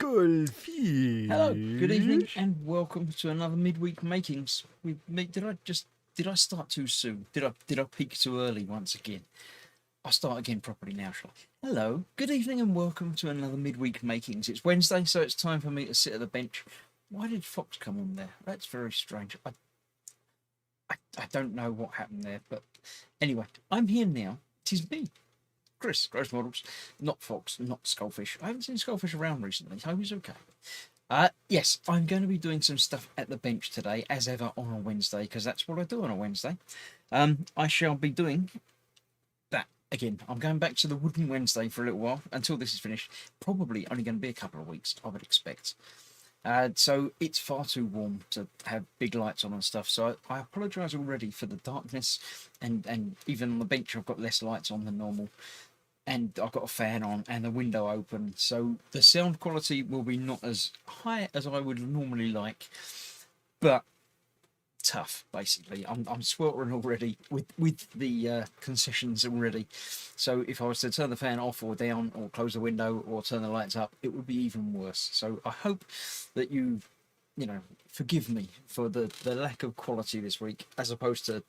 Skullfish. Hello, good evening, and welcome to another midweek makings. Did I start too soon? Did I peak too early once again? I'll start again properly now, shall I? Hello, good evening, and welcome to another midweek makings. It's Wednesday, so it's time for me to sit at the bench. Why did Fox come on there? That's very strange. I don't know what happened there, but anyway, I'm here now. 'Tis me, Chris, Gross Models, not Fox, not Skullfish. I haven't seen Skullfish around recently. Hope he's okay. Yes, I'm going to be doing some stuff at the bench today, as ever on a Wednesday, because that's what I do on a Wednesday. I shall be doing that again. I'm going back to the Wooden Wednesday for a little while until this is finished. Probably only going to be a couple of weeks, I would expect. So it's far too warm to have big lights on and stuff. So I apologise already for the darkness, and even on the bench I've got less lights on than normal. And I've got a fan on and the window open, so the sound quality will be not as high as I would normally like, but tough basically. I'm sweltering already with the concessions already, so if I was to turn the fan off or down or close the window or turn the lights up, it would be even worse. So I hope that you forgive me for the lack of quality this week, as opposed to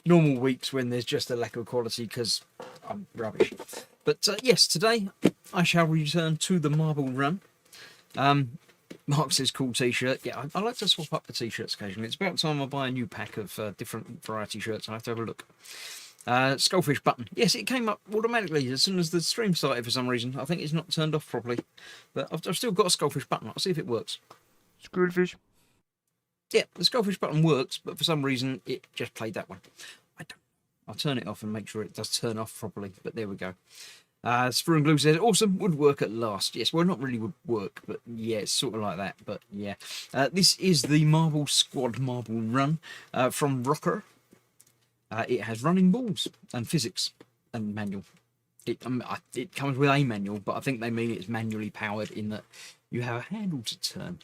normal weeks when there's just a lack of quality because I'm rubbish. But yes, today I shall return to the marble run. Mark says cool t-shirt. Yeah, I like to swap up the t-shirts occasionally. It's about time I buy a new pack of different variety shirts. I have to have a look. Skullfish button. Yes, it came up automatically as soon as the stream started for some reason. I think it's not turned off properly. But I've still got a Skullfish button. I'll see if it works. Skullfish. Yeah, the Skullfish button works, but for some reason it just played that one. I don't. I'll turn it off and make sure it does turn off properly. But there we go. Sprue and Glue says, awesome, would work at last. Yes, well, not really would work, but yeah, it's sort of like that. But yeah, this is the Marble Squad Marble Run from Rocker. It has running balls and physics and manual. It comes with a manual, but I think they mean it's manually powered in that you have a handle to turn,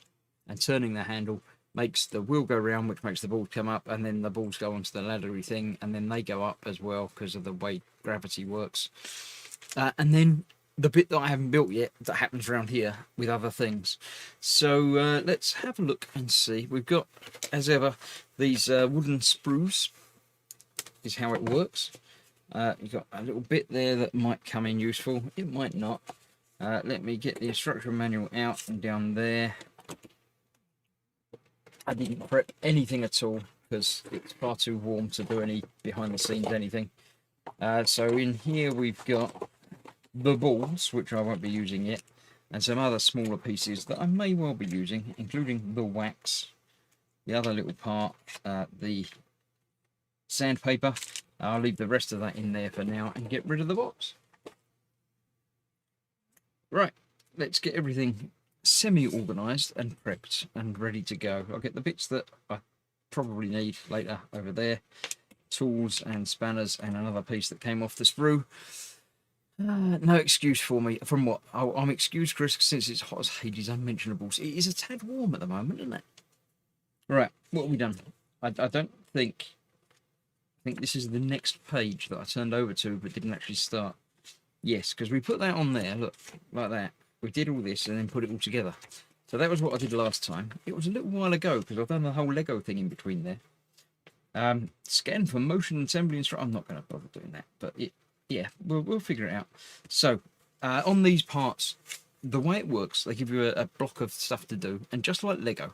and turning the handle makes the wheel go round, which makes the balls come up, and then the balls go onto the laddery thing, and then they go up as well because of the way gravity works. And then the bit that I haven't built yet that happens around here with other things. So let's have a look and see. We've got, as ever, these wooden sprues is how it works. You've got a little bit there that might come in useful. It might not. Let me get the instruction manual out and down there. I didn't prep anything at all because it's far too warm to do any behind the scenes anything. So in here we've got the balls, which I won't be using yet, and some other smaller pieces that I may well be using, including the wax, the other little part, the sandpaper. I'll leave the rest of that in there for now and get rid of the box. Right, let's get everything semi-organised and prepped and ready to go. I'll get the bits that I probably need later over there. Tools and spanners and another piece that came off the sprue. No excuse for me. From what? Oh, I'm excused, Chris, since it's hot as Hades unmentionables. It is a tad warm at the moment, isn't it? Right, what have we done? I don't think... I think this is the next page that I turned over to but didn't actually start. Yes, because we put that on there, look, like that. We did all this and then put it all together. So that was what I did last time. It was a little while ago because I've done the whole Lego thing in between there. Scan for motion assembly instruction. I'm not going to bother doing that, but yeah, we'll figure it out. So on these parts, the way it works, they give you a block of stuff to do, and just like Lego,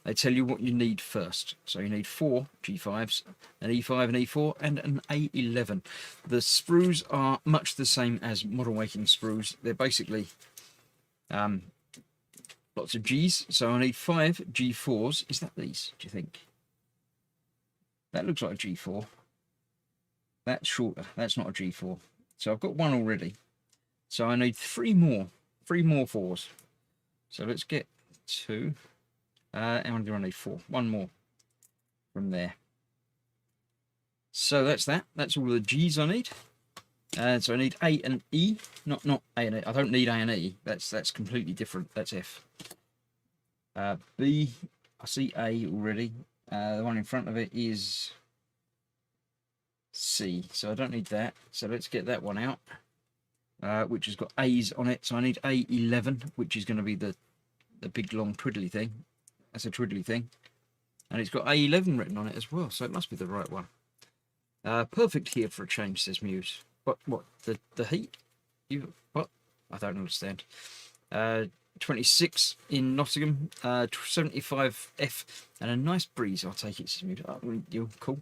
they tell you what you need first. So you need 4 G5s, an E5, an E4, and an A11. The sprues are much the same as model making sprues. They're basically lots of G's. So I need 5 G4s. Is that these, do you think? That looks like a G4. That's shorter. That's not a G4. So I've got one already. So I need 3 more. 3 more 4s. So let's get 2. How many do I need? 4. 1 more from there. So that's that. That's all the G's I need. So I need A and E. Not A and E. I don't need A and E. That's completely different. That's F. B. I see A already. The one in front of it is C. So I don't need that. So let's get that one out. Which has got A's on it. So I need A11, which is going to be the a big long twiddly thing. That's a twiddly thing. And it's got A11 written on it as well, so it must be the right one. Perfect here for a change, says Muse. What? The heat? What? I don't understand. 26 in Nottingham, 75F, and a nice breeze. I'll take it, says Muse. Oh, you're cool.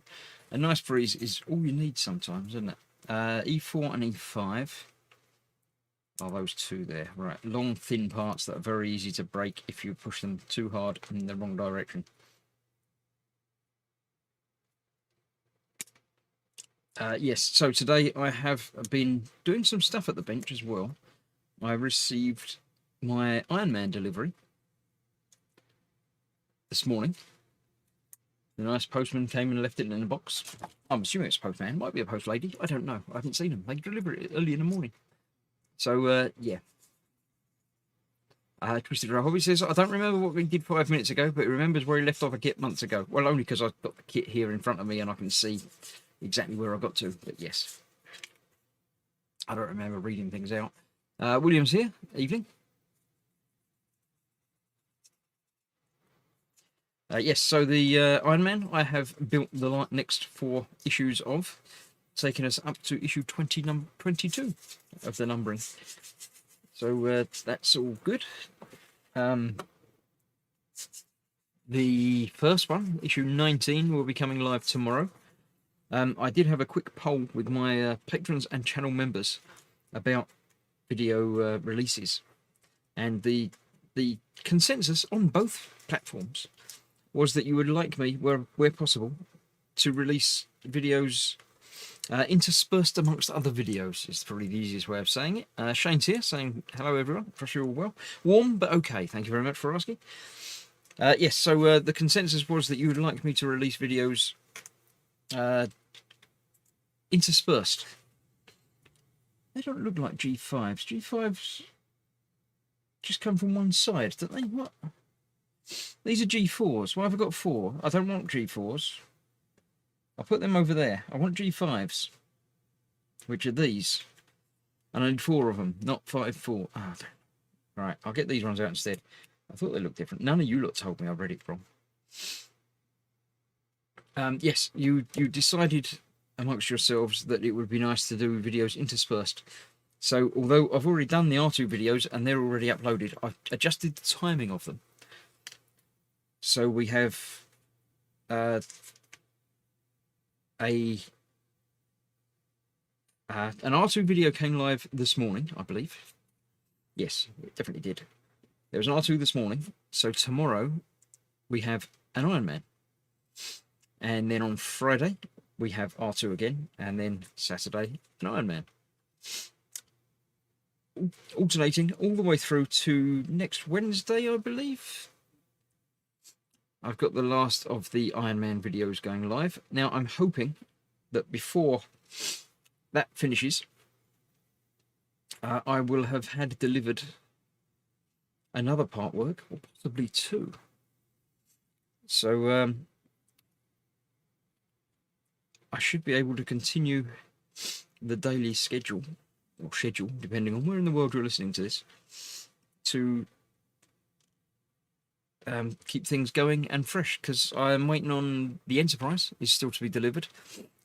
A nice breeze is all you need sometimes, isn't it? E4 and E5. Oh, those two there. Right, long, thin parts that are very easy to break if you push them too hard in the wrong direction. Yes, so today I have been doing some stuff at the bench as well. I received my Iron Man delivery this morning. The nice postman came and left it in a box. I'm assuming it's a postman. Might be a post lady. I don't know. I haven't seen them. They deliver it early in the morning. So, yeah. Twisted Ray Hobby says, I don't remember what we did 5 minutes ago, but he remembers where he left off a kit months ago. Well, only because I've got the kit here in front of me and I can see exactly where I got to. But yes, I don't remember reading things out. William's here. Evening. Yes, so the Iron Man I have built the next 4 issues of, taking us up to issue 22 of the numbering. So that's all good. The first one, issue 19, will be coming live tomorrow. I did have a quick poll with my patrons and channel members about video releases, and the consensus on both platforms was that you would like me, where possible, to release videos interspersed amongst other videos, is probably the easiest way of saying it. Shane's here saying, hello everyone, trust you're all well. Warm, but okay, thank you very much for asking. Yes, so the consensus was that you would like me to release videos interspersed. They don't look like G5s. G5s just come from one side, don't they? What? These are G4s. Why have I got 4? I don't want G4s. I'll put them over there. I want G5s, which are these. And I need 4 of them, not 5, 4. Oh, right, I'll get these ones out instead. I thought they looked different. None of you lot told me I read it wrong. Yes, you decided amongst yourselves that it would be nice to do videos interspersed. So although I've already done the R2 videos and they're already uploaded, I've adjusted the timing of them. So we have an R2 video came live this morning, I believe. Yes, it definitely did. There was an R2 this morning. So tomorrow we have an Iron Man. And then on Friday we have R2 again. And then Saturday, an Iron Man. Alternating all the way through to next Wednesday, I believe. I've got the last of the Iron Man videos going live. Now, I'm hoping that before that finishes, I will have had delivered another part work, or possibly 2. So, I should be able to continue the daily schedule, or schedule, depending on where in the world you're listening to this, to keep things going and fresh, because I'm waiting on the Enterprise is still to be delivered,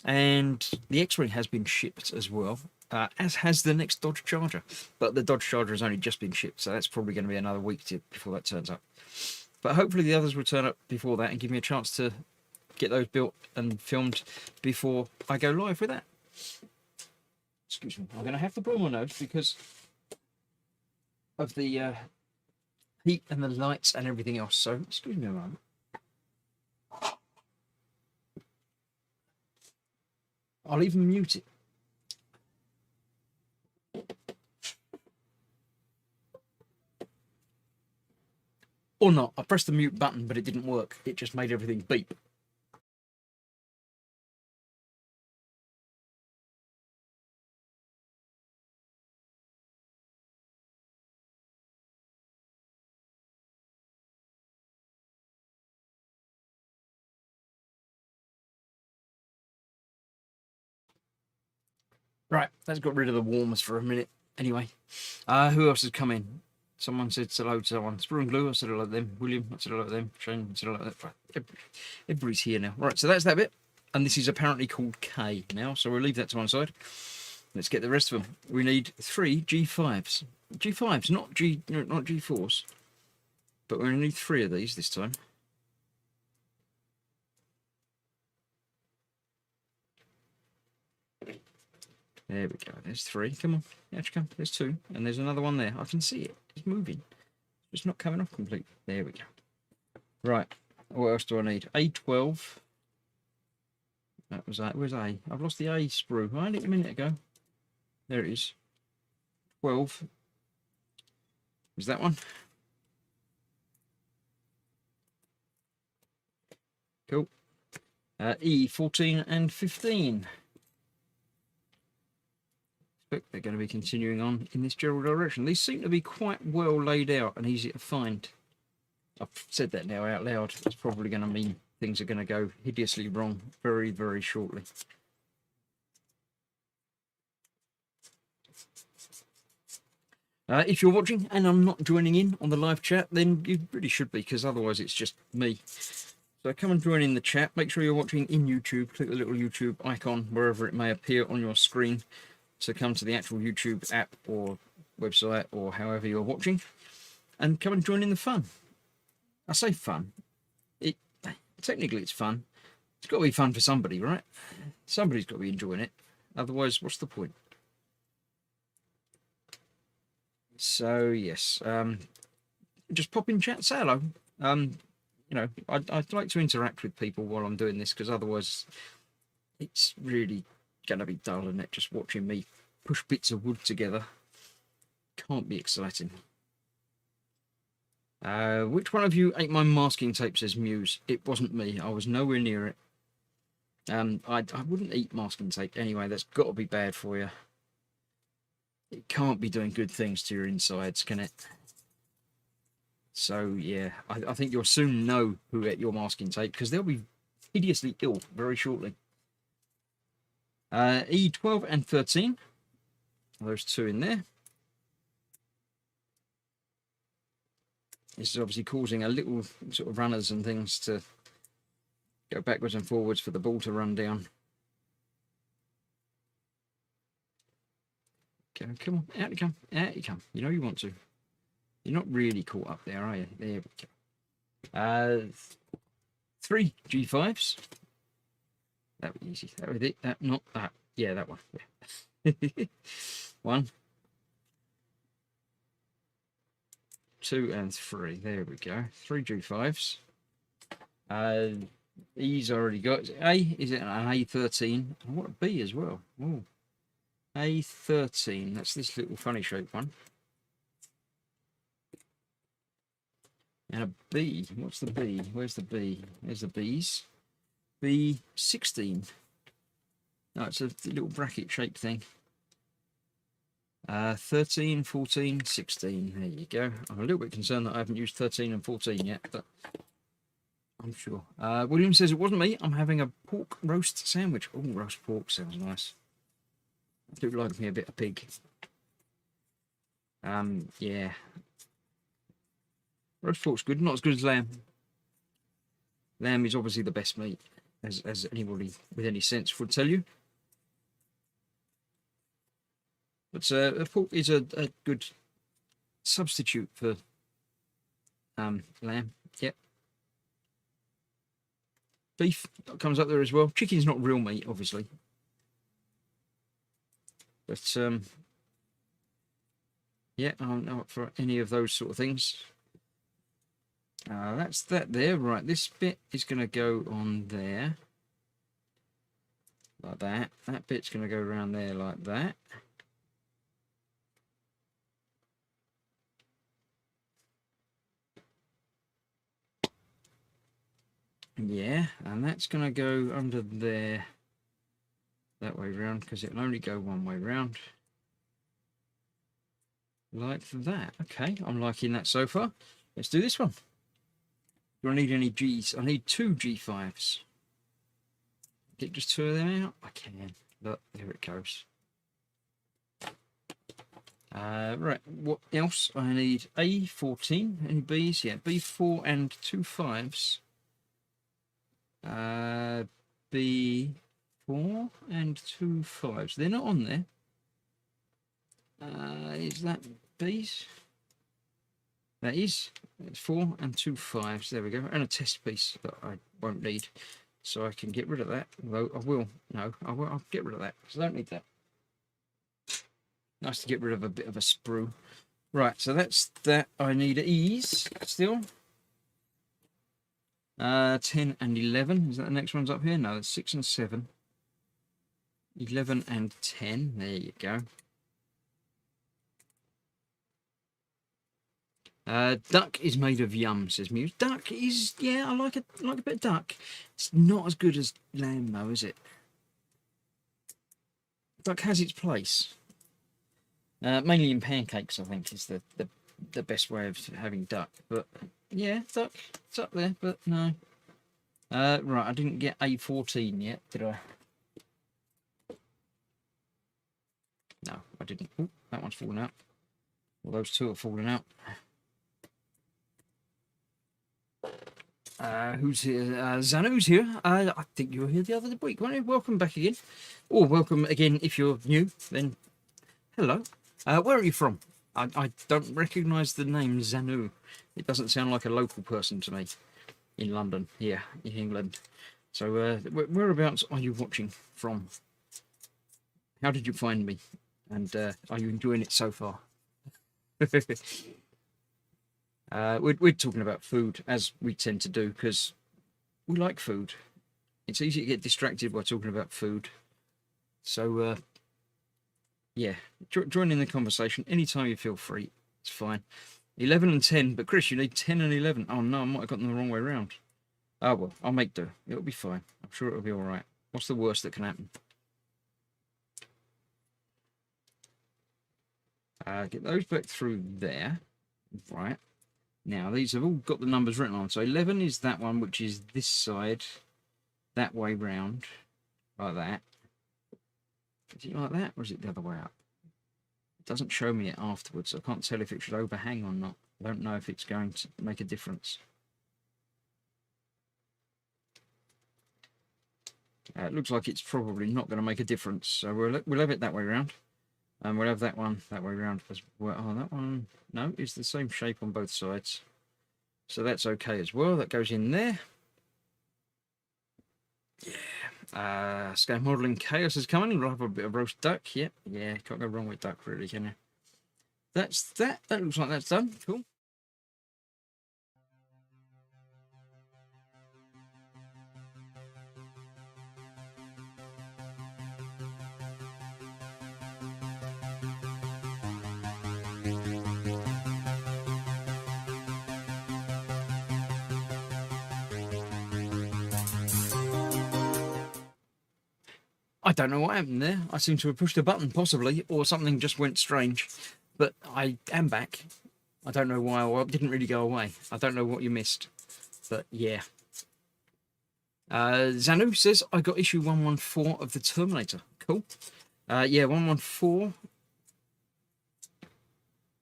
and the X-Wing has been shipped as well, as has the next Dodge Charger, but the Dodge Charger has only just been shipped, so that's probably going to be another week before that turns up. But hopefully the others will turn up before that and give me a chance to get those built and filmed before I go live with that. Excuse me, I'm going to have to blow my nose because of the heat and the lights and everything else, so excuse me a moment. I'll even mute it. Or not. I pressed the mute button, but it didn't work. It just made everything beep. Right, that's got rid of the warmers for a minute. Anyway, who else has come in? Someone said hello to someone. Sprue and Glue, I said hello to them. William, I said hello to them. Shane, I said hello to them. Everybody's here now. Right, so that's that bit. And this is apparently called K now, so we'll leave that to one side. Let's get the rest of them. We need 3 G5s. G5s, not G4s. But we're going to need 3 of these this time. There we go. There's 3. Come on. Out you come. There's 2. And there's another one there. I can see it. It's moving. It's not coming off completely. There we go. Right. What else do I need? A12. That was A. Where's A? I've lost the A sprue. I had it a minute ago. There it is. 12. Is that one? Cool. E, 14 and 15. Expect they're going to be continuing on in this general direction. These seem to be quite well laid out and easy to find. I've said that now out loud. It's probably going to mean things are going to go hideously wrong very, very shortly. If you're watching and I'm not joining in on the live chat, then you really should be, because otherwise it's just me. So come and join in the chat. Make sure you're watching in YouTube. Click the little YouTube icon wherever it may appear on your screen to come to the actual YouTube app or website or however you're watching, and come and join in the fun. I say fun. Technically it's fun. It's got to be fun for somebody, right? Somebody's got to be enjoying it. Otherwise, what's the point? So yes, just pop in chat, say hello. You know, I'd like to interact with people while I'm doing this, because otherwise it's really going to be dull, isn't it? Just watching me push bits of wood together. Can't be exciting. Which one of you ate my masking tape, says Muse. It wasn't me. I was nowhere near it. I wouldn't eat masking tape anyway. That's got to be bad for you. It can't be doing good things to your insides, can it? So yeah, I think you'll soon know who ate your masking tape, because they'll be hideously ill very shortly. E12 and 13. Those 2 in there. This is obviously causing a little sort of runners and things to go backwards and forwards for the ball to run down. Okay, come on, out you come, out you come. You know you want to. You're not really caught up there, are you? There we go. 3 G5s. That was easy. That was it. That, not that. Yeah, that one. Yeah. 1, 2, and 3. There we go. 3 G5s. E's already got. A, is it an A13? I want a B as well. Ooh. A13. That's this little funny shaped one. And a B. What's the B? Where's the B? There's the B's. B16. No, it's a little bracket shaped thing. 13, 14, 16. There you go. I'm a little bit concerned that I haven't used 13 and 14 yet, but I'm sure. William says it wasn't me. I'm having a pork roast sandwich. Oh, roast pork sounds nice. I do like me a bit of pig. Yeah. Roast pork's good. Not as good as lamb. Lamb is obviously the best meat, as anybody with any sense would tell you. But pork is a good substitute for lamb. Yep. Beef comes up there as well. Chicken's not real meat, obviously. But yeah, I'm not up for any of those sort of things. That's that there. Right, this bit is going to go on there. Like that. That bit's going to go around there like that. Yeah, and that's going to go under there that way round, because it'll only go one way round. Like that. Okay, I'm liking that so far. Let's do this one. Do I need any G's? I need 2 G5s. Get just 2 of them out? I can. Look, there it goes. Right, what else? I need A14. Any Bs? Yeah, B4 and 2 5s. B4 and 2 5s. They're not on there. Is that Bs? That is. It's 4 and 2 5s. There we go. And a test piece that I won't need. So I can get rid of that. Although I will. No, I will. I'll get rid of that because I don't need that. Nice to get rid of a bit of a sprue. Right, so that's that. I need E's still. 10 and 11. Is that the next one's up here? No, it's 6 and 7. 11 and 10. There you go. Duck is made of yum, says Muse. Duck is, yeah, I like a bit of duck. It's not as good as lamb, though, is it? Duck has its place. Mainly in pancakes, I think, is the best way of having duck. But yeah, duck, it's up there, but no. Right, I didn't get A14 yet, did I? No, I didn't. Ooh, that one's fallen out. Well, those two are falling out. Who's here? Zanu's here. I think you were here the other week, weren't you? Welcome back again. Or welcome again if you're new, then hello. Where are you from? I don't recognise the name Zanu. It doesn't sound like a local person to me in London, here in England. So whereabouts are you watching from? How did you find me? And are you enjoying it so far? We're talking about food, as we tend to do, because we like food. It's easy to get distracted by talking about food. So, yeah, join in the conversation anytime you feel free. It's fine. 11 and 10, but Chris, you need 10 and 11. Oh, no, I might have gotten them the wrong way around. Oh, well, I'll make do. It'll be fine. I'm sure it'll be all right. What's the worst that can happen? Get those back through there. Right. Now, these have all got the numbers written on. So 11 is that one, which is this side, that way round, like that. Is it like that, or is it the other way up? It doesn't show me it afterwards, so I can't tell if it should overhang or not. I don't know if it's going to make a difference. It looks like it's probably not going to make a difference, so we'll have it that way round. And we'll have that one that way round as well. Oh, that one, no, it's the same shape on both sides. So that's okay as well. That goes in there. Yeah. Scale modelling chaos is coming. We'll have a bit of roast duck. Yep. Yeah, can't go wrong with duck, really, can you? That's that. That looks like that's done. Cool. I don't know what happened there. I seem to have pushed a button, possibly, or something just went strange. But I am back. I don't know why. Well, it didn't really go away. I don't know what you missed. But yeah. Zanu says, I got issue 114 of the Terminator. Cool. Yeah, 114.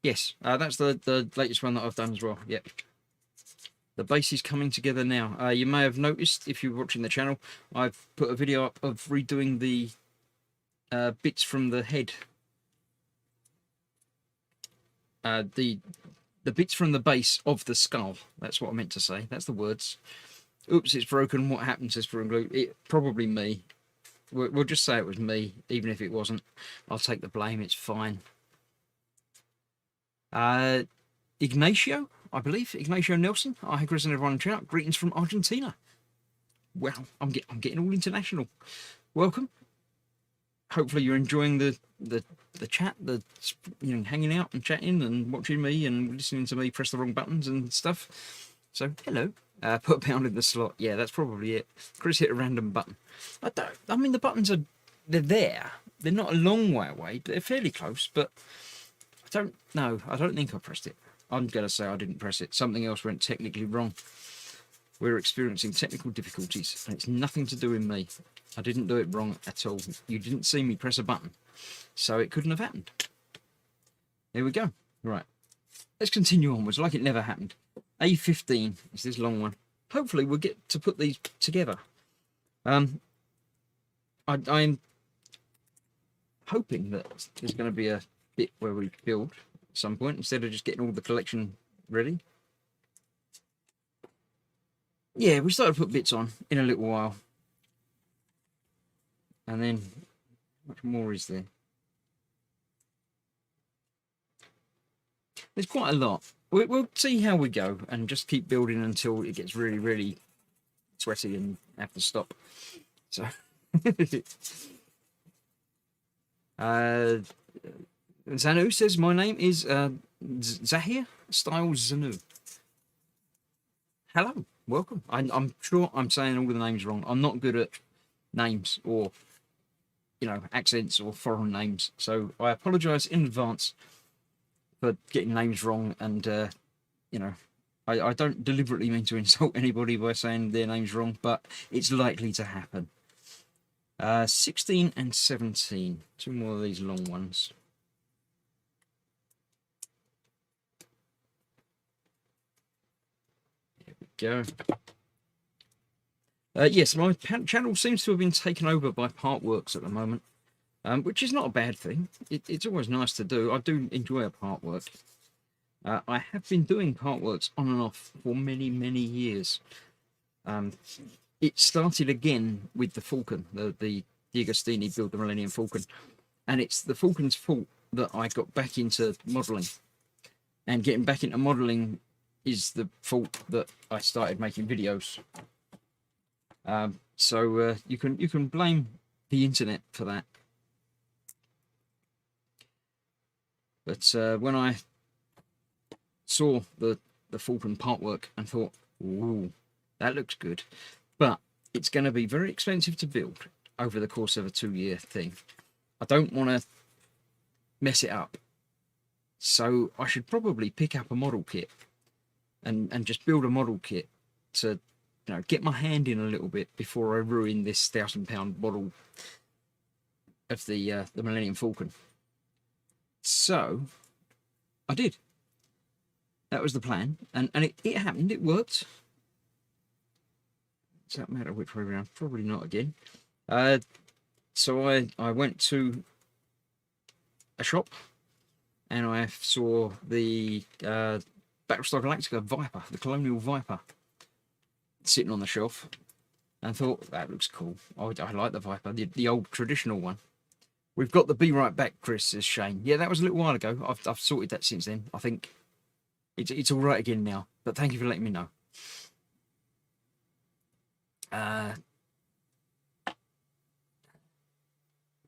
Yes, that's the latest one that I've done as well. Yep. The base is coming together now. You may have noticed, if you're watching the channel, I've put a video up of redoing the bits from the head. The bits from the base of the skull. That's what I meant to say. That's the words. Oops, it's broken. What happened, says Fur and Glue? It probably me. We'll just say it was me, even if it wasn't. I'll take the blame. It's fine. Ignacio, I believe. Ignacio Nelson. Hi, Chris and everyone in chat. Greetings from Argentina. Well, I'm getting all international. Welcome. Hopefully you're enjoying the chat, hanging out and chatting and watching me and listening to me press the wrong buttons and stuff. So hello. Put a pound in the slot. Yeah, that's probably it. Chris hit a random button. I mean the buttons they're there. They're not a long way away, but they're fairly close. But I don't think I pressed it. I'm gonna say I didn't press it. Something else went technically wrong. We're experiencing technical difficulties, and it's nothing to do with me. I didn't do it wrong at all. You didn't see me press a button, so it couldn't have happened. There we go. Right. Let's continue onwards like it never happened. A15 is this long one. Hopefully we'll get to put these together. I'm hoping that there's going to be a bit where we build at some point instead of just getting all the collection ready. Yeah, we started to put bits on in a little while. And then, how much more is there? There's quite a lot. We'll see how we go and just keep building until it gets really, really sweaty and have to stop. So, Zanu says my name is Zahir Styles Zanu. Hello, welcome. I'm sure I'm saying all the names wrong. I'm not good at names or, you know, accents or foreign names, so I apologise in advance for getting names wrong. And you know, I don't deliberately mean to insult anybody by saying their names wrong, but it's likely to happen. 16 and 17, two more of these long ones. There we go. Yes, my channel seems to have been taken over by Partworks at the moment, which is not a bad thing. It's always nice to do. I do enjoy a partwork. I have been doing partworks on and off for many, many years. It started again with the Falcon, the Agostini build the Millennium Falcon, and it's the Falcon's fault that I got back into modelling. And getting back into modelling is the fault that I started making videos. So you can blame the internet for that. But when I saw the Falcon partwork and thought, ooh, that looks good, but it's going to be very expensive to build over the course of a 2-year thing. I don't want to mess it up, so I should probably pick up a model kit and just build a model kit to, you know, get my hand in a little bit before I ruin this £1,000 model of the Millennium Falcon. So I did. That was the plan, and it happened. It worked. Does that matter which way around? Probably not again. So I went to a shop and I saw the Battlestar Galactica Viper, the Colonial Viper, sitting on the shelf, and thought that looks cool. I like the Viper, the old traditional one. We've got the Be Right Back, Chris, says Shane. Yeah, that was a little while ago. I've sorted that since then. I think it's all right again now. But thank you for letting me know.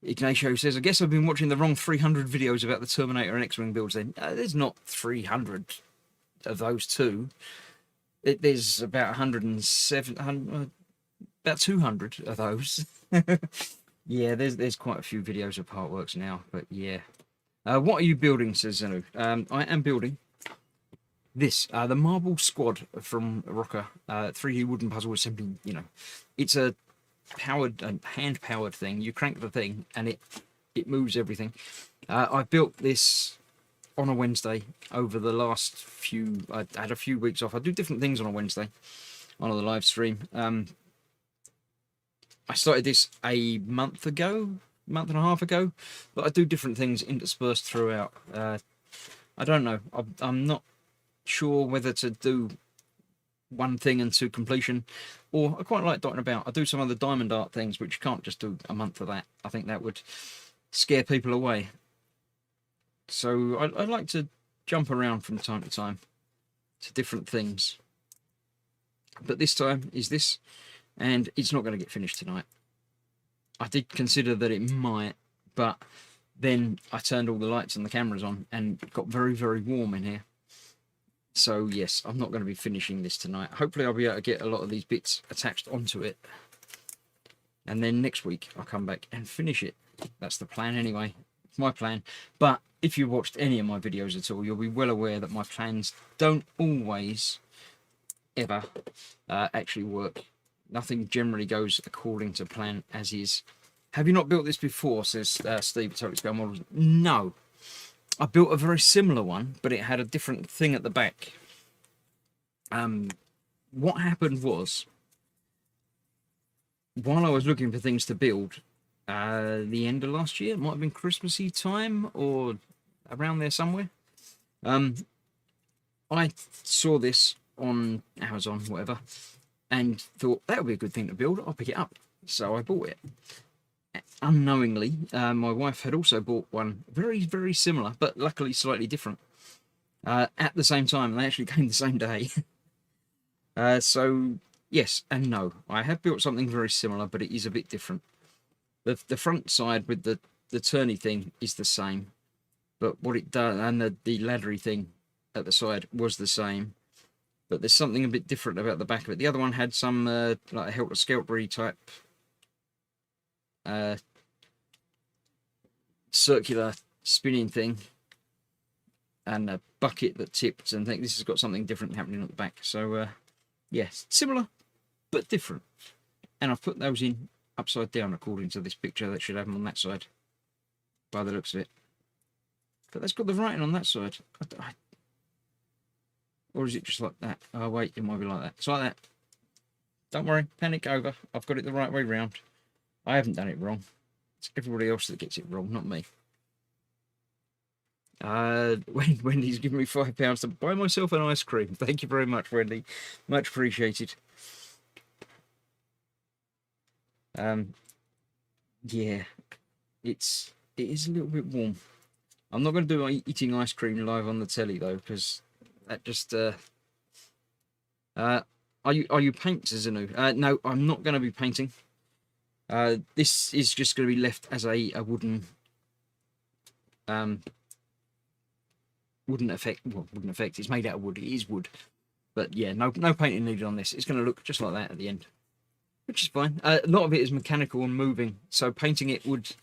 Ignacio says, I guess I've been watching the wrong 300 videos about the Terminator and X-Wing builds then. There's not 300 of those two. There's about 107, about 200 of those. Yeah, there's quite a few videos of Partworks now, but yeah. What are you building, says Zenu? I am building this, the Marble Squad from Rocker, 3D wooden puzzle assembly. You know, it's a powered, hand-powered thing. You crank the thing, and it moves everything. I built this on a Wednesday over the last few. I had a few weeks off. I do different things on a Wednesday on the live stream. I started this a month and a half ago, but I do different things interspersed throughout. I don't know. I'm not sure whether to do one thing until completion, or I quite like dotting about. I do some of the diamond art things, which you can't just do a month of that. I think that would scare people away. So I like to jump around from time to time to different things. But this time is this, and it's not going to get finished tonight. I did consider that it might, but then I turned all the lights and the cameras on and it got very, very warm in here. So yes, I'm not going to be finishing this tonight. Hopefully I'll be able to get a lot of these bits attached onto it. And then next week I'll come back and finish it. That's the plan anyway. It's my plan. But if you watched any of my videos at all, you'll be well aware that my plans don't always, ever, actually work. Nothing generally goes according to plan as is. Have you not built this before, says Steve at Total Scale Models? No. I built a very similar one, but it had a different thing at the back. What happened was, while I was looking for things to build, the end of last year, it might have been Christmassy time or around there somewhere. I saw this on Amazon, whatever, and thought that would be a good thing to build. I'll pick it up. So I bought it. Unknowingly, my wife had also bought one very, very similar, but luckily slightly different, at the same time. And they actually came the same day. So, yes and no. I have built something very similar, but it is a bit different. The front side with the turny thing is the same, but what it does, and the laddery thing at the side was the same, but there's something a bit different about the back of it. The other one had some like a helter-skelter type circular spinning thing and a bucket that tipped, and I think this has got something different happening at the back. So yes, similar but different, and I've put those in upside down according to this picture that should have them on that side by the looks of it, but that's got the writing on that side. Or is it just like that? Oh wait, it might be like that. It's like that. Don't worry, panic over. I've got it the right way round. I haven't done it wrong. It's everybody else that gets it wrong, not me. Wendy's giving me £5 to buy myself an ice cream. Thank you very much, Wendy. Much appreciated. Yeah, it is a little bit warm. I'm not going to do eating ice cream live on the telly though, because that just are you painters, Zanu? No, I'm not going to be painting. This is just going to be left as a wooden wooden effect. Well, wooden effect. It's made out of wood. It is wood, but yeah, no painting needed on this. It's going to look just like that at the end, which is fine. A lot of it is mechanical and moving, so painting it would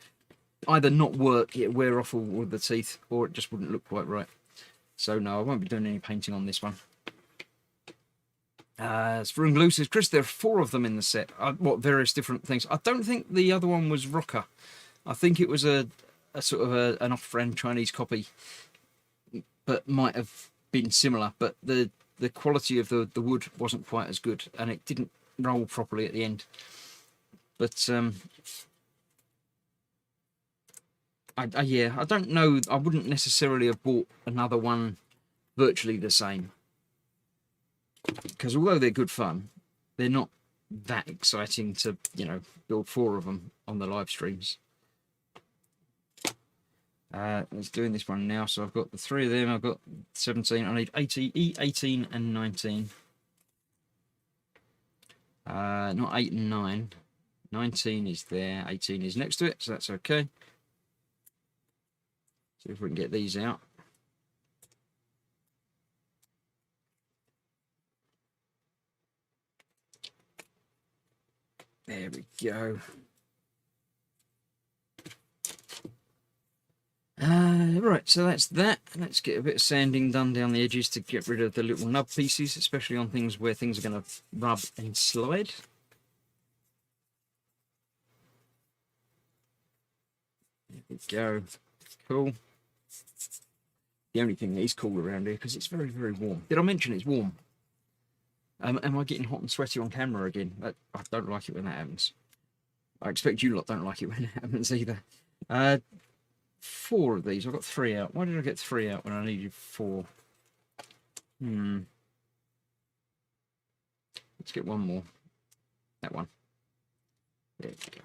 either not work, it'd wear off all of the teeth, or it just wouldn't look quite right. So no, I won't be doing any painting on this one. Sprungloo says, Chris, there are 4 of them in the set. What, various different things? I don't think the other one was Rocker. I think it was a sort of an off-brand Chinese copy, but might have been similar. But the quality of the wood wasn't quite as good, and it didn't roll properly at the end. But yeah, I don't know. I wouldn't necessarily have bought another one virtually the same, because although they're good fun, they're not that exciting to, you know, build 4 of them on the live streams. Let's doing this one now. So I've got the 3 of them. I've got 17. I need 18 and 19. Not 8 and 9. 19 is there. 18 is next to it, so that's okay. See if we can get these out. There we go. Right, so that's that. Let's get a bit of sanding done down the edges to get rid of the little nub pieces, especially on things where things are going to rub and slide. There we go. Cool. The only thing that is cool around here, because it's very, very warm. Did I mention it's warm? Am I getting hot and sweaty on camera again? I don't like it when that happens. I expect you lot don't like it when it happens either. 4 of these. I've got 3 out. Why did I get 3 out when I needed 4? Let's get 1 more. That one. There we go.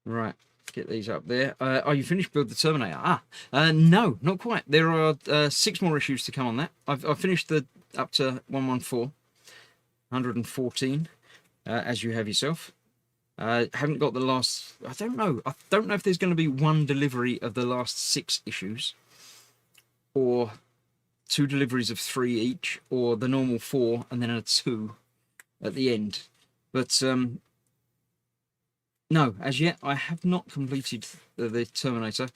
Right. Get these up there. Are you finished build the Terminator? No, not quite. There are 6 more issues to come on that. I've finished the up to 114, as you have yourself. Haven't got the last. I don't know if there's going to be 1 delivery of the last 6 issues, or 2 deliveries of 3 each, or the normal 4 and then a 2 at the end. But no, as yet I have not completed the Terminator.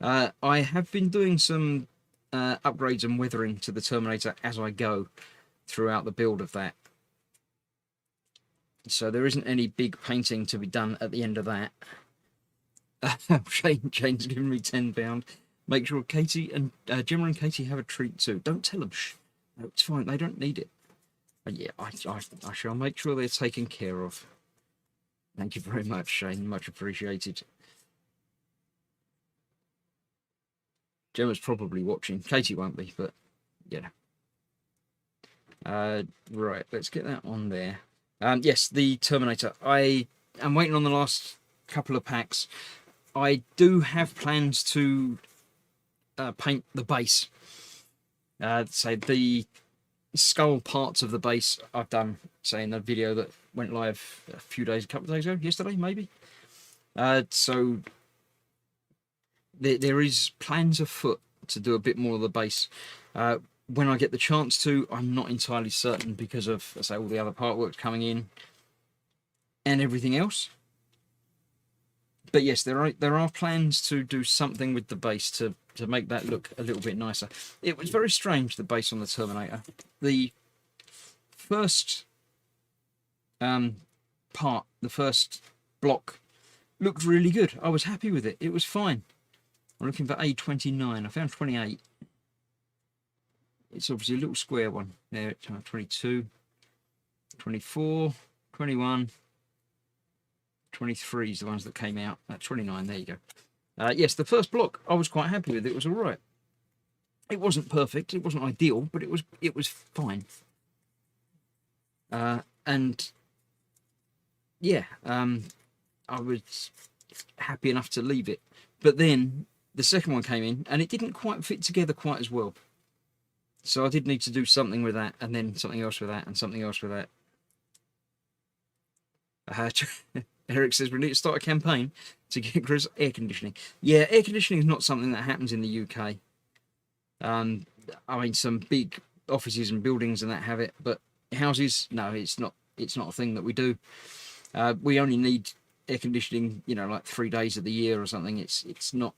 I have been doing some upgrades and weathering to the Terminator as I go throughout the build of that. So there isn't any big painting to be done at the end of that. Shane's giving me £10. Make sure Katie and Gemma and Katie have a treat too. Don't tell them. Shh. No, it's fine. They don't need it. But yeah, I shall make sure they're taken care of. Thank you very much, Shane. Much appreciated. Gemma's probably watching. Katie won't be, but yeah. Right, let's get that on there. Yes, the Terminator. I am waiting on the last couple of packs. I do have plans to paint the base. So the skull parts of the base I've done, say in the video that went live a couple of days ago, yesterday maybe. So there is plans afoot to do a bit more of the base. When I get the chance to, I'm not entirely certain because of, say, all the other part work coming in and everything else. But yes, there are plans to do something with the base to make that look a little bit nicer. It was very strange, the base on the Terminator. The first part, the first block, looked really good. I was happy with it. It was fine. I'm looking for A29. I found 28. It's obviously a little square one. There, 22, 24, 21, 23 is the ones that came out. 29, there you go. Yes, the first block I was quite happy with. It was all right. It wasn't perfect. It wasn't ideal, but it was fine. And yeah, I was happy enough to leave it. But then the second one came in, and it didn't quite fit together quite as well. So I did need to do something with that, and then something else with that, and something else with that. Eric says we need to start a campaign to get Chris air conditioning. Yeah, air conditioning is not something that happens in the UK. I mean, some big offices and buildings and that have it, but houses, no, it's not. It's not a thing that we do. We only need air conditioning, you know, like 3 days of the year or something. It's not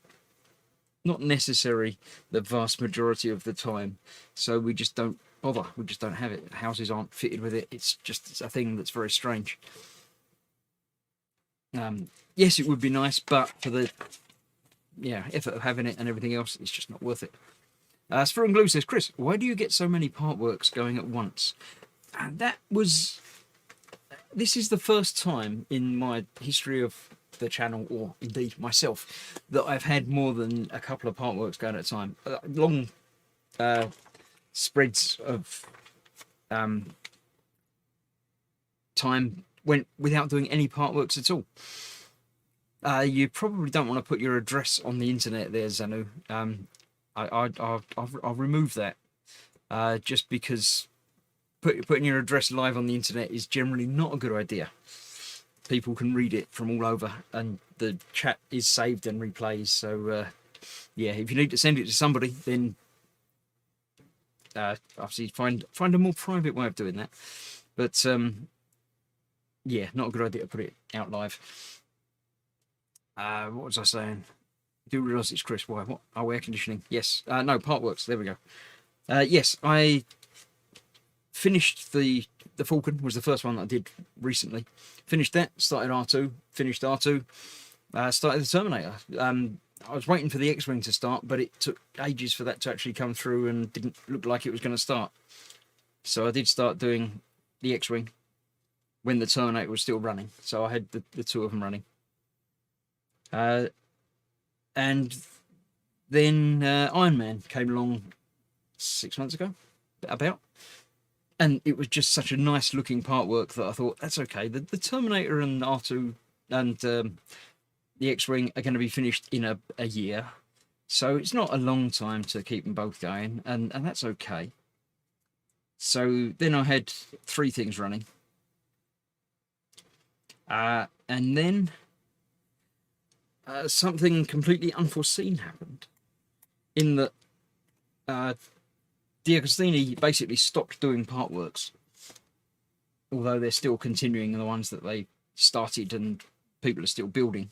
necessary the vast majority of the time, so we just don't bother. We just don't have it. Houses aren't fitted with it. It's a thing that's very strange. Yes, it would be nice, but for the effort of having it and everything else, it's just not worth it. Sphere and Glue says, Chris, why do you get so many part works going at once? And this is the first time in my history of the channel, or indeed myself, that I've had more than a couple of part works going at a time. Long spreads of time went without doing any part works at all. You probably don't want to put your address on the internet there, Zanu. I'll remove that, just because putting your address live on the internet is generally not a good idea. People can read it from all over, and the chat is saved and replays. So yeah, if you need to send it to somebody, then obviously find a more private way of doing that. But yeah, not a good idea to put it out live. What was I saying? Do realise it's Chris. Why? What? Oh, air conditioning. Yes. No, part works. There we go. Yes, I finished the Falcon. Was the first one that I did recently. Finished that. Started R2. Finished R2. Started the Terminator. I was waiting for the X-Wing to start, but it took ages for that to actually come through and didn't look like it was going to start. So I did start doing the X-Wing when the Terminator was still running. So I had the two of them running. And then Iron Man came along 6 months ago, about. And it was just such a nice looking part work that I thought, that's okay. The Terminator and R2 and the X-Wing are going to be finished in a year. So it's not a long time to keep them both going, and that's okay. So then I had 3 things running. And then something completely unforeseen happened, in that D'Agostini basically stopped doing part works, although they're still continuing the ones that they started and people are still building,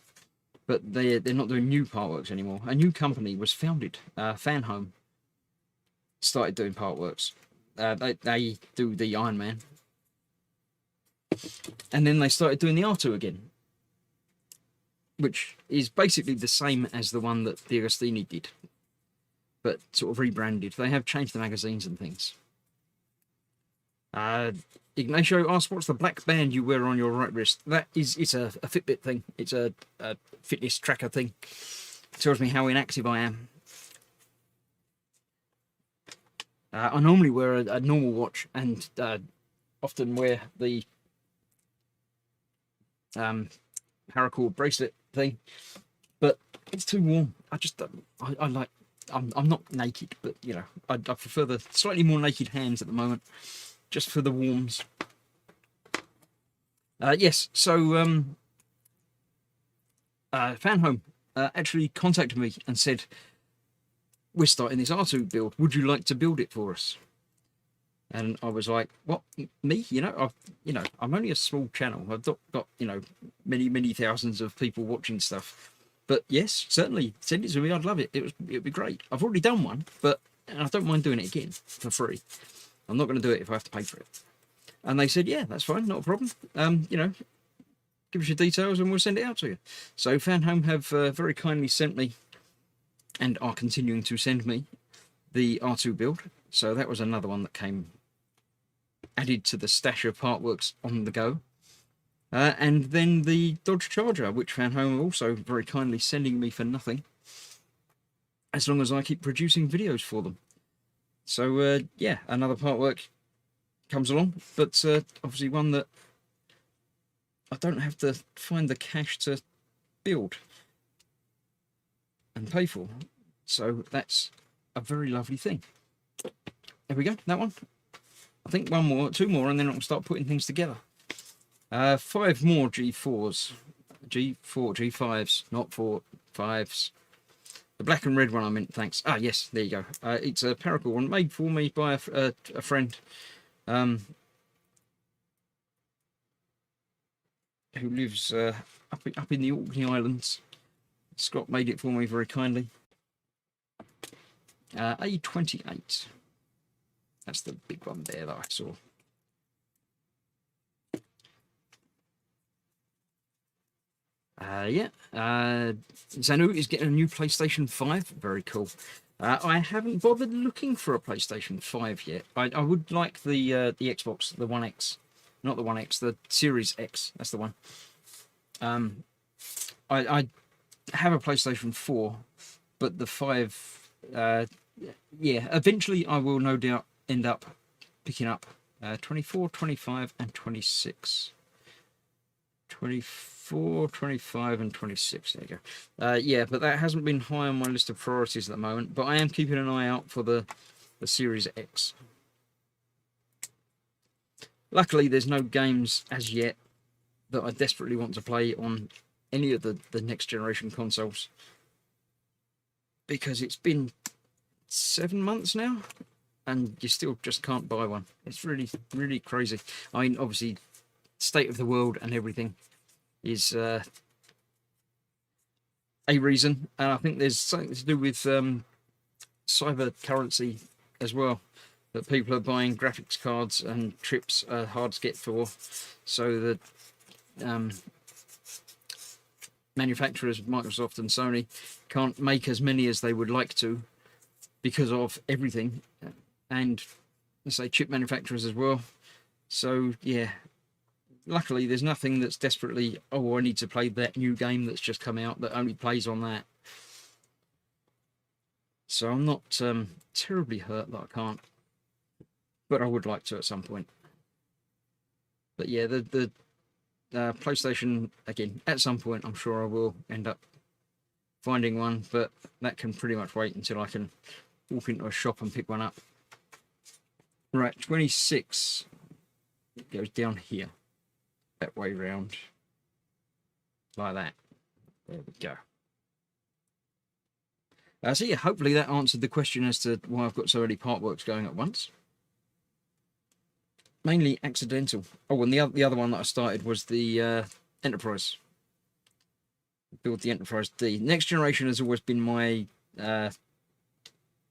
but they're not doing new part works anymore. A new company was founded, Fan Home, started doing part works. They do the Iron Man, and then they started doing the R2 again. which is basically the same as the one that the Agostini did, but sort of rebranded. They have changed the magazines and things. Ignacio asked, what's the black band you wear on your right wrist? It's a Fitbit thing. It's a fitness tracker thing. It tells me how inactive I am. I normally wear a normal watch and often wear the paracord bracelet thing, but it's too warm. I'm not naked, but you know, I prefer the slightly more naked hands at the moment, just for the warms. Yes, so Fan Home actually contacted me and said, we're starting this R2 build, would you like to build it for us? And I was like, what, me? I'm only a small channel. I've not got, many thousands of people watching stuff. But yes, certainly send it to me. I'd love it. It'd be great. I've already done one, but I don't mind doing it again for free. I'm not going to do it if I have to pay for it. And they said, yeah, that's fine, not a problem. Give us your details and we'll send it out to you. So Fan Home have very kindly sent me, and are continuing to send me, the R2 build. So that was another one that came added to the stash of partworks on the go. And then the Dodge Charger, which Fan Home are also very kindly sending me for nothing, as long as I keep producing videos for them. So yeah, another partwork comes along, but obviously one that I don't have to find the cash to build and pay for. So that's a very lovely thing. There we go, that one. I think two more, and then I'll start putting things together. 5 more G4s. G5s, not 5s. The black and red one I meant, thanks. Ah, yes, there you go. It's a paracord one made for me by a friend who lives up in the Orkney Islands. Scott made it for me very kindly. A28. That's the big one there that I saw. Zanu is getting a new PlayStation 5. Very cool. I haven't bothered looking for a PlayStation 5 yet. I would like the Xbox, the One X. Not the One X, the Series X. That's the one. I have a PlayStation 4, but the 5... yeah, eventually I will no doubt end up picking up 24, 25 and 26. 24, 25 and 26, there you go. Yeah, but that hasn't been high on my list of priorities at the moment, but I am keeping an eye out for the Series X. Luckily, there's no games as yet that I desperately want to play on any of the next generation consoles, because it's been 7 months now and you still just can't buy one. It's really, really crazy. I mean, obviously, state of the world and everything is a reason, and I think there's something to do with cyber currency as well, that people are buying graphics cards and chips are hard to get for, so that manufacturers, Microsoft and Sony, can't make as many as they would like to because of everything, and let's say chip manufacturers as well. So yeah, luckily there's nothing that's desperately, oh, I need to play that new game that's just come out that only plays on that. So I'm not terribly hurt that I can't, but I would like to at some point. But yeah, the PlayStation, again, at some point I'm sure I will end up finding one, but that can pretty much wait until I can walk into a shop and pick one up. Right, 26 it goes down here, that way round, like that. There we go. So yeah, hopefully that answered the question as to why I've got so many partworks going at once. Mainly accidental. Oh, and the other one that I started was the Enterprise. Build the Enterprise D. Next Generation has always been my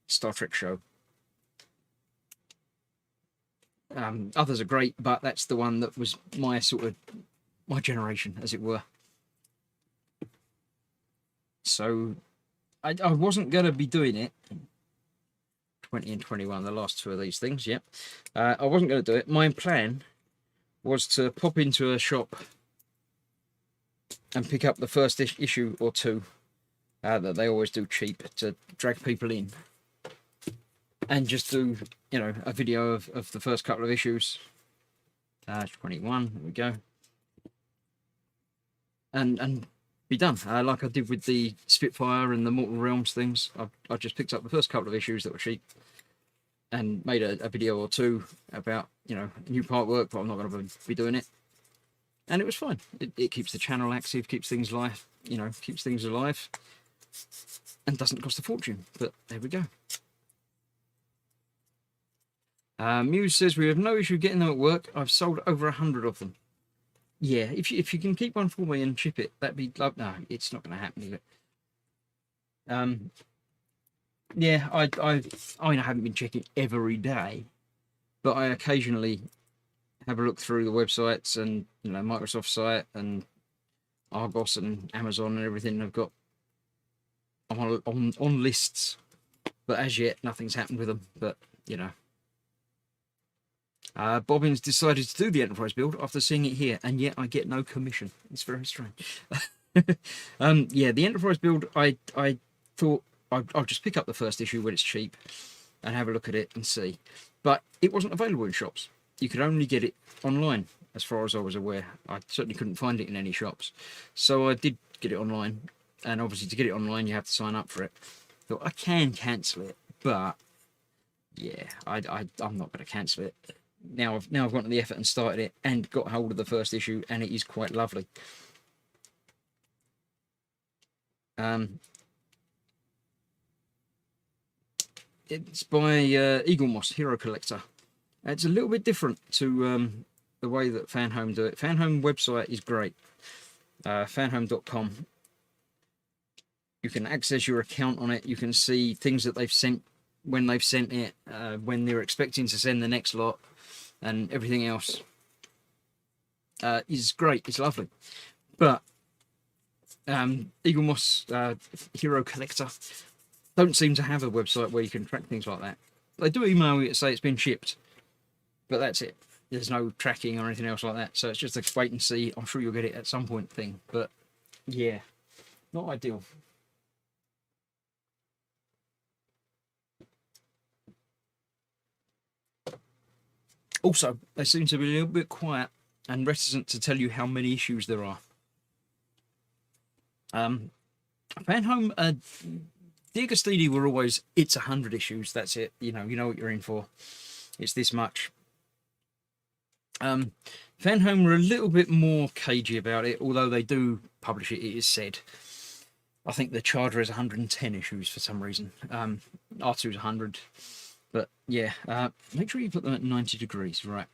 Star Trek show. Others are great, but that's the one that was my generation, as it were. So I wasn't going to be doing it. 20 and 21, the last two of these things, yeah. I wasn't going to do it. My plan was to pop into a shop and pick up the first issue or two that they always do cheap to drag people in. And just do, you know, a video of the first couple of issues. 21, there we go. And be done. Like I did with the Spitfire and the Mortal Realms things. I just picked up the first couple of issues that were cheap and made a video or two about, you know, new part work, but I'm not going to be doing it. And it was fine. It keeps the channel active, keeps things live, you know, keeps things alive, and doesn't cost a fortune. But there we go. Muse says we have no issue getting them at work. I've sold over 100 of them. Yeah, if you can keep one for me and ship it, that'd be like, no, it's not going to happen, is it? Yeah, I mean, I haven't been checking every day, but I occasionally have a look through the websites and, you know, Microsoft site and Argos and Amazon and everything. I've got on lists, but as yet nothing's happened with them. But you know. Bobbins decided to do the Enterprise build after seeing it here, and yet I get no commission. It's very strange. Yeah, the Enterprise build, I thought I'll just pick up the first issue when it's cheap and have a look at it and see. But it wasn't available in shops. You could only get it online, as far as I was aware. I certainly couldn't find it in any shops. So I did get it online, and obviously to get it online you have to sign up for it. Thought I can cancel it, but yeah, I'm not going to cancel it. Now I've gone to the effort and started it and got hold of the first issue, and it is quite lovely. It's by Eagle Moss, Hero Collector. It's a little bit different to the way that Fanhome do it. Fanhome website is great. Fanhome.com. You can access your account on it. You can see things that they've sent, when they've sent it, when they're expecting to send the next lot, and everything else is great. It's lovely. But Eagle Moss Hero Collector don't seem to have a website where you can track things like that. They do email you to say it's been shipped, but that's it. There's no tracking or anything else like that. So it's just a wait and see. I'm sure you'll get it at some point thing. But yeah, not ideal. Also, they seem to be a little bit quiet and reticent to tell you how many issues there are. Fanhome, D'Agostini were always, it's 100 issues, that's it. You know what you're in for. It's this much. Fanhome were a little bit more cagey about it, although they do publish it, it is said. I think the Charger is 110 issues for some reason. R2 is 100. But yeah, make sure you put them at 90 degrees, right?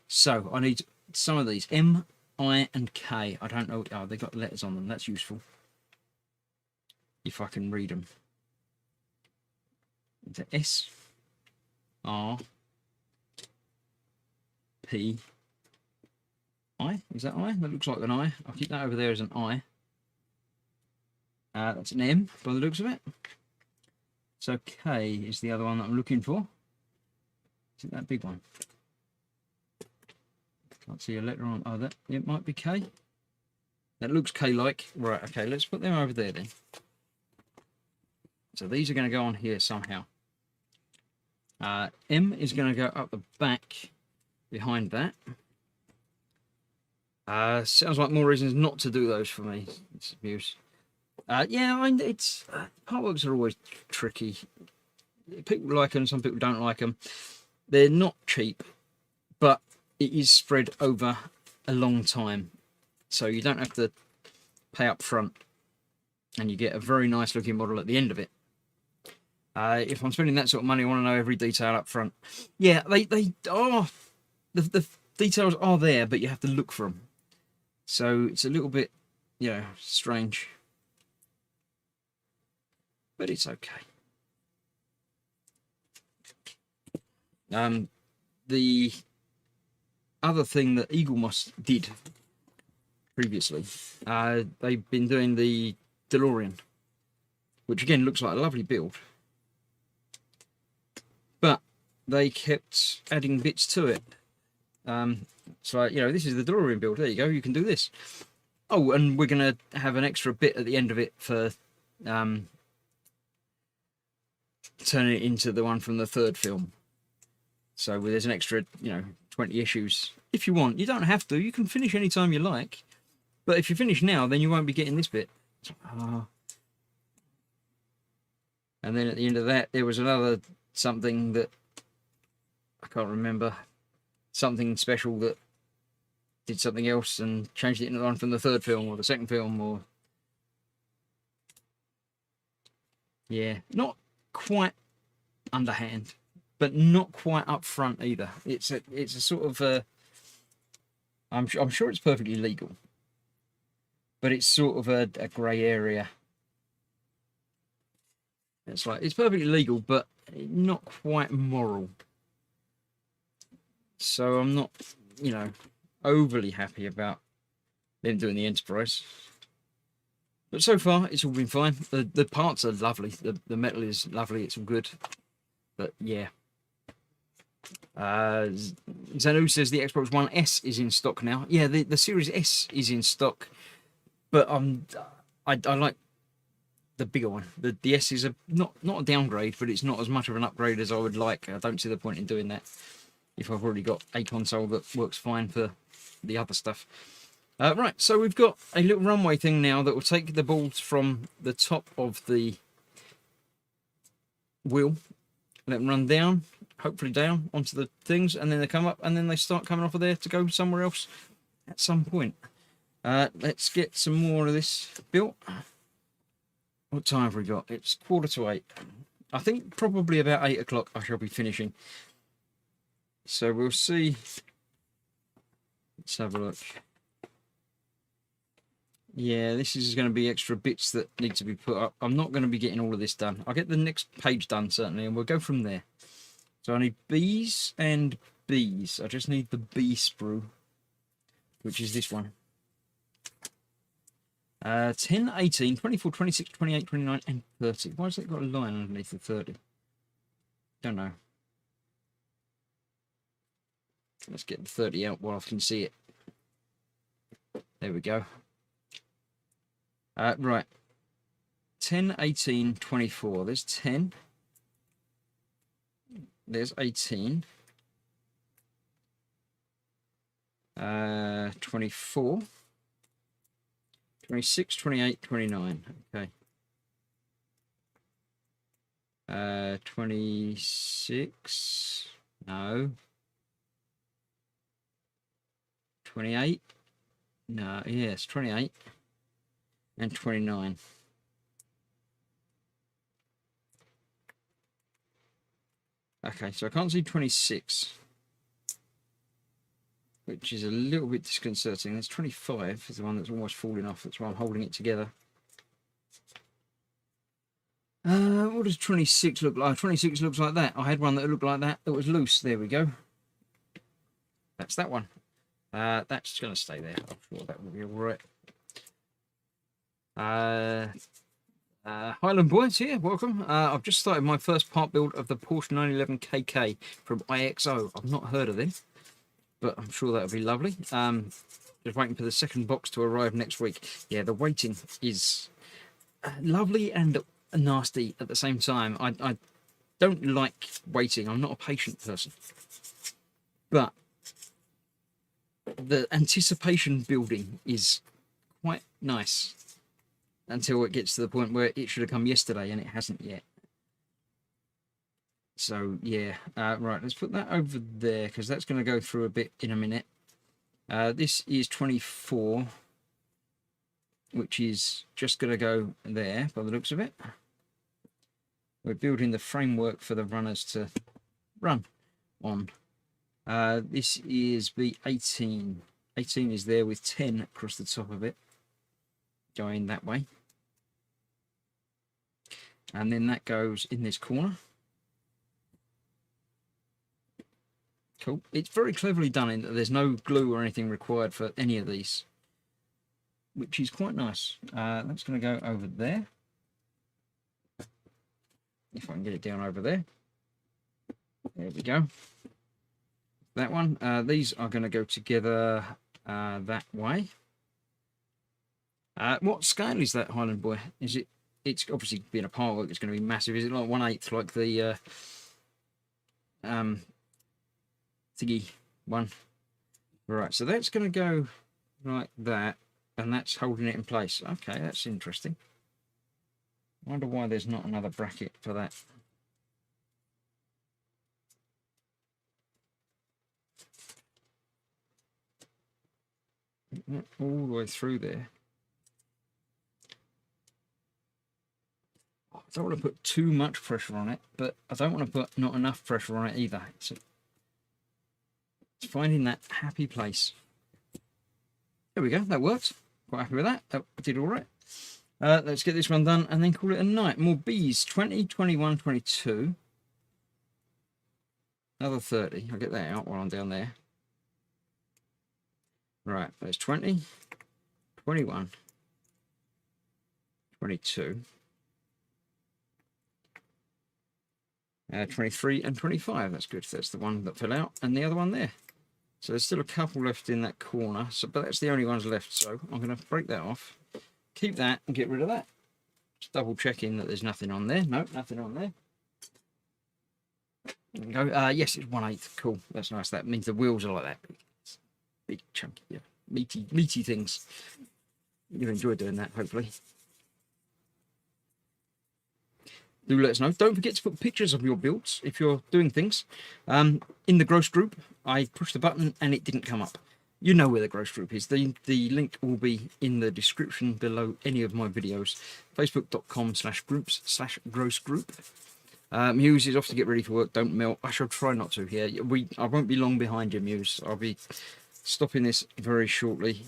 So I need some of these, M, I, and K. I don't know. Oh, they got letters on them. That's useful. If I can read them. The S, R, P, I. Is that I? That looks like an I. I'll keep that over there as an I. That's an M by the looks of it. So K is the other one that I'm looking for. Is it that big one? Can't see a letter on. Oh, that it might be K. That looks K-like. Right. Okay. Let's put them over there then. So these are going to go on here somehow. M is going to go up the back behind that. Sounds like more reasons not to do those for me. It's abuse. Yeah, I mean, it's artworks are always tricky. People like them, some people don't like them. They're not cheap, but it is spread over a long time, so you don't have to pay up front, and you get a very nice looking model at the end of it. If I'm spending that sort of money, I want to know every detail up front. Yeah, they are. The details are there, but you have to look for them. So it's a little bit, you know, strange. But it's okay. The other thing that Eagle Moss did previously, they've been doing the DeLorean. which again looks like a lovely build. But they kept adding bits to it. So, you know, this is the DeLorean build. There you go. You can do this. Oh, and we're going to have an extra bit at the end of it for turning it into the one from the third film. So there's an extra, you know, 20 issues. If you want, you don't have to. You can finish anytime you like. But if you finish now, then you won't be getting this bit. And then at the end of that, there was another something that I can't remember. Something special that did something else and changed it into one from the third film or the second film, or yeah, not quite underhand, but not quite up front either. It's a sort of a, I'm sure it's perfectly legal, but it's sort of a grey area. It's like it's perfectly legal, but not quite moral. So I'm not, you know, overly happy about them doing the Enterprise. But so far, it's all been fine. The parts are lovely. The metal is lovely. It's all good. But yeah. Zanu says the Xbox One S is in stock now. Yeah, the Series S is in stock. But I like the bigger one. The S is not a downgrade, but it's not as much of an upgrade as I would like. I don't see the point in doing that if I've already got a console that works fine for the other stuff. Right, so we've got a little runway thing now that will take the balls from the top of the wheel, let them run down, hopefully down onto the things, and then they come up, and then they start coming off of there to go somewhere else at some point. Let's get some more of this built. What time have we got? It's 7:45. I think probably about 8 o'clock I shall be finishing. So we'll see. Let's have a look. Yeah, this is going to be extra bits that need to be put up. I'm not going to be getting all of this done. I'll get the next page done, certainly, and we'll go from there. So I need B's and B's. I just need the B sprue, which is this one. 10, 18, 24, 26, 28, 29, and 30. Why has it got a line underneath the 30? Don't know. Let's get the 30 out while I can see it. There we go. Right. 10, 18, 24. There's 10. There's 18. 24. 26, 28, 29. Okay. 26. No. 28. No, yes, 28. And 29. Okay, so I can't see 26, which is a little bit disconcerting. There's 25 is the one that's almost falling off. That's why I'm holding it together. What does 26 look like? 26 looks like that. I had one that looked like that was loose. There we go. That's that one. That's going to stay there. I'm sure that will be all right. Highland Boys here, welcome. I've just started my first part build of the Porsche 911 KK from IXO. I've not heard of them, but I'm sure that'll be lovely. Just waiting for the second box to arrive next week. Yeah, the waiting is lovely and nasty at the same time. I don't like waiting. I'm not a patient person, but the anticipation building is quite nice until it gets to the point where it should have come yesterday and it hasn't yet. So yeah, right, let's put that over there because that's going to go through a bit in a minute. This is 24, which is just going to go there by the looks of it. We're building the framework for the runners to run on. This is B18. 18 is there with 10 across the top of it, going that way. And then that goes in this corner. Cool. It's very cleverly done in that there's no glue or anything required for any of these, which is quite nice. That's going to go over there. if I can get it down over there. There we go. That one. These are going to go together that way. What scale is that, Highland Boy? Is it? It's obviously being a part work. It's going to be massive. Is it like 1/8, like the thingy one? Right. So that's going to go like that, and that's holding it in place. Okay, that's interesting. I wonder why there's not another bracket for that. All the way through there. I don't want to put too much pressure on it, but I don't want to put not enough pressure on it either. So it's finding that happy place. There we go. That worked. Quite happy with that. That did all right. Let's get this one done and then call it a night. More bees. 20, 21, 22. Another 30. I'll get that out while I'm down there. Right. There's 20, 21, 22. 23 and 25. That's good. That's the one that fell out, and the other one there. So there's still a couple left in that corner. So, but that's the only ones left. So I'm going to break that off, keep that, and get rid of that. Just double checking that there's nothing on there. Nope, nothing on there. There we go. Yes, it's 1/8. Cool. That's nice. That means the wheels are like that. Big chunky, yeah, meaty things. You enjoy doing that, hopefully. Do let us know. Don't forget to put pictures of your builds if you're doing things. In the gross group, I pushed the button and it didn't come up. You know where the gross group is. The link will be in the description below any of my videos. Facebook.com/groups/gross group. Muse is off to get ready for work. Don't melt. I shall try not to here. I won't be long behind you, Muse. I'll be stopping this very shortly.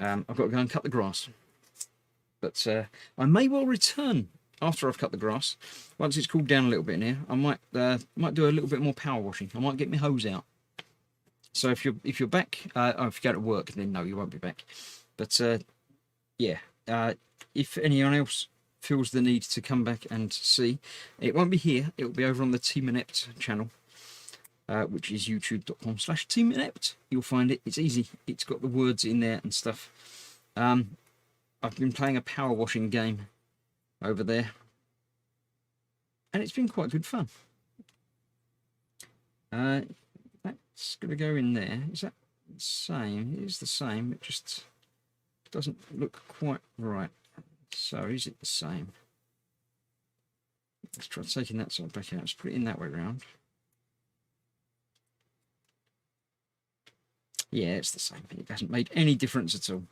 I've got to go and cut the grass. But I may well return after I've cut the grass. Once it's cooled down a little bit in here, I might do a little bit more power washing. I might get my hose out. So if you're back, if you go to work, then no, you won't be back. But yeah, if anyone else feels the need to come back and see, it won't be here. It will be over on the Team Inept channel, which is youtube.com/Team Inept. You'll find it. It's easy. It's got the words in there and stuff. I've been playing a power washing game over there, and it's been quite good fun. That's going to go in there. Is that the same? It is the same. It just doesn't look quite right. So is it the same? Let's try taking that side back out. Let's put it in that way around. Yeah, it's the same. It hasn't made any difference at all.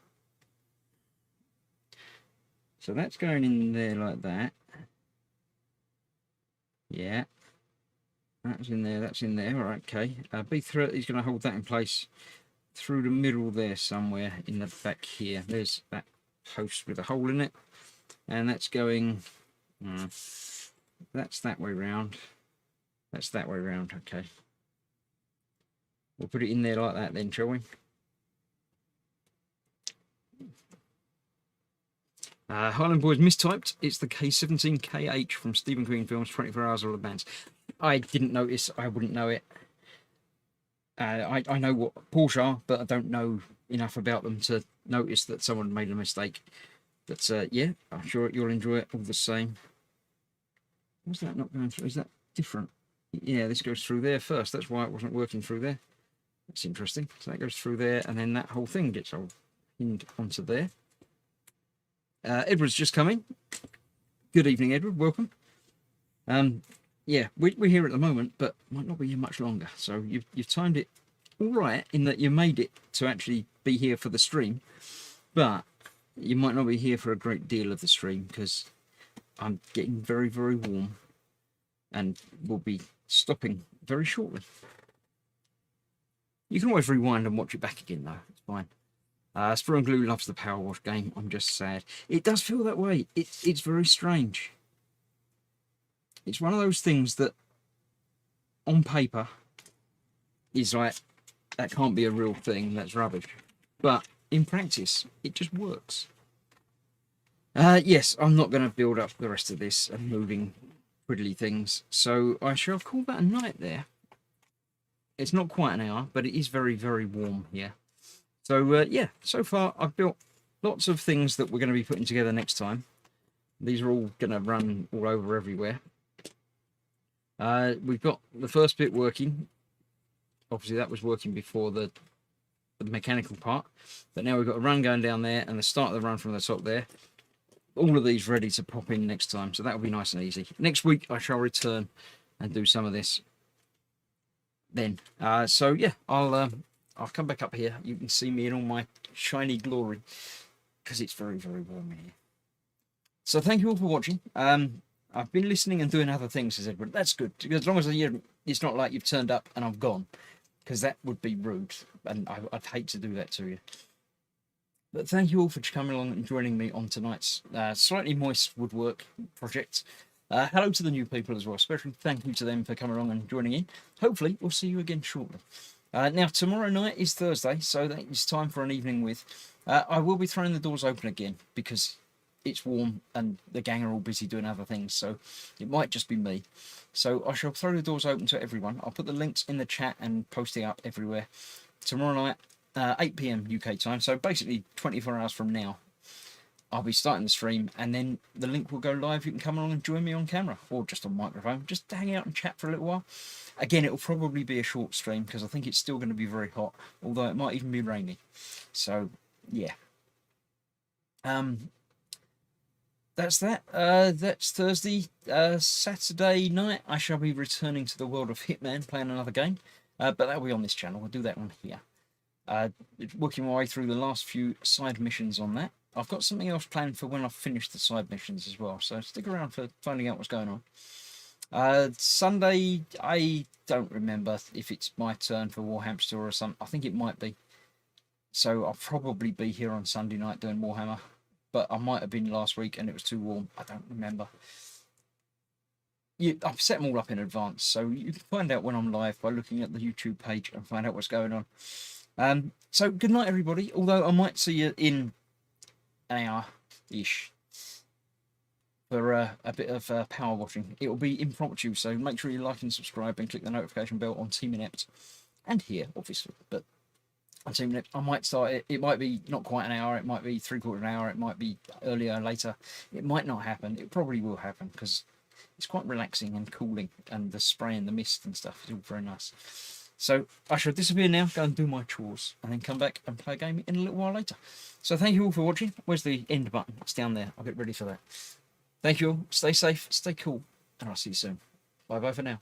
So that's going in there like that. Yeah. That's in there, that's in there. All right, okay. B30 is going to hold that in place through the middle there somewhere in the back here. There's that post with a hole in it. And that's going... that's that way round. That's that way round, okay. We'll put it in there like that then, shall we? Highland Boys mistyped. It's the K17KH from Stephen King films, 24 Hours All the Bands. I didn't notice. I wouldn't know it. I know what Porsche are, but I don't know enough about them to notice that someone made a mistake. But yeah, I'm sure you'll enjoy it all the same. Was that not going through? Is that different? Yeah, this goes through there first. That's why it wasn't working through there. That's interesting. So that goes through there, and then that whole thing gets all pinned onto there. Edward's just coming. Good evening, Edward. Welcome. Yeah, we're here at the moment, but might not be here much longer. So you've timed it all right in that you made it to actually be here for the stream, but you might not be here for a great deal of the stream because I'm getting very, very warm and we'll be stopping very shortly. You can always rewind and watch it back again, though. It's fine. Spur and Glue loves the Power Wash game. I'm just sad. It does feel that way. It's very strange. It's one of those things that, on paper, is like, that can't be a real thing. That's rubbish. But in practice, it just works. Yes, I'm not going to build up the rest of this and moving twiddly things. So I shall call that a night there. It's not quite an hour, but it is very, very warm here. So yeah, so far I've built lots of things that we're going to be putting together next time. These are all going to run all over everywhere. We've got the first bit working. Obviously that was working before the mechanical part, but now we've got a run going down there and the start of the run from the top there. All of these ready to pop in next time, so that'll be nice and easy. Next week I shall return and do some of this then. So yeah, I'll come back up here. You can see me in all my shiny glory because it's very, very warm in here. So thank you all for watching. I've been listening and doing other things, as Edward. That's good, because as long as it's not like you've turned up and I've gone, because that would be rude, and I'd hate to do that to you. But thank you all for coming along and joining me on tonight's slightly moist woodwork project. Hello to the new people as well, especially thank you to them for coming along and joining in. Hopefully we'll see you again shortly. Now tomorrow night is Thursday, so that is time for an evening with. I will be throwing the doors open again because it's warm and the gang are all busy doing other things, so it might just be me. So I shall throw the doors open to everyone. I'll put the links in the chat and post it up everywhere. Tomorrow night, 8 PM UK time, so basically 24 hours from now, I'll be starting the stream, and then the link will go live. You can come along and join me on camera, or just on microphone, just hang out and chat for a little while. Again, it'll probably be a short stream, because I think it's still going to be very hot, although it might even be rainy. So, yeah. That's that. That's Thursday. Saturday night, I shall be returning to the world of Hitman, playing another game. But that'll be on this channel. We'll do that one here. Working my way through the last few side missions on that. I've got something else planned for when I've finished the side missions as well. So stick around for finding out what's going on. Sunday, I don't remember if it's my turn for Warhammer or something. I think it might be. So I'll probably be here on Sunday night doing Warhammer. But I might have been last week and it was too warm. I don't remember. I've set them all up in advance, so you can find out when I'm live by looking at the YouTube page and find out what's going on. So good night, everybody. Although I might see you in an hour-ish for a bit of power washing. It will be impromptu, so make sure you like and subscribe and click the notification bell on Team Inept and here, obviously. But on Team Inept, I might start it. It might be not quite an hour. It might be 3/4 an hour. It might be earlier or later. It might not happen. It probably will happen because it's quite relaxing and cooling, and the spray and the mist and stuff is all very nice. So I shall disappear now, go and do my chores, and then come back and play a game in a little while later. So thank you all for watching. Where's the end button? It's down there. I'll get ready for that. Thank you all. Stay safe, stay cool, and I'll see you soon. Bye bye for now.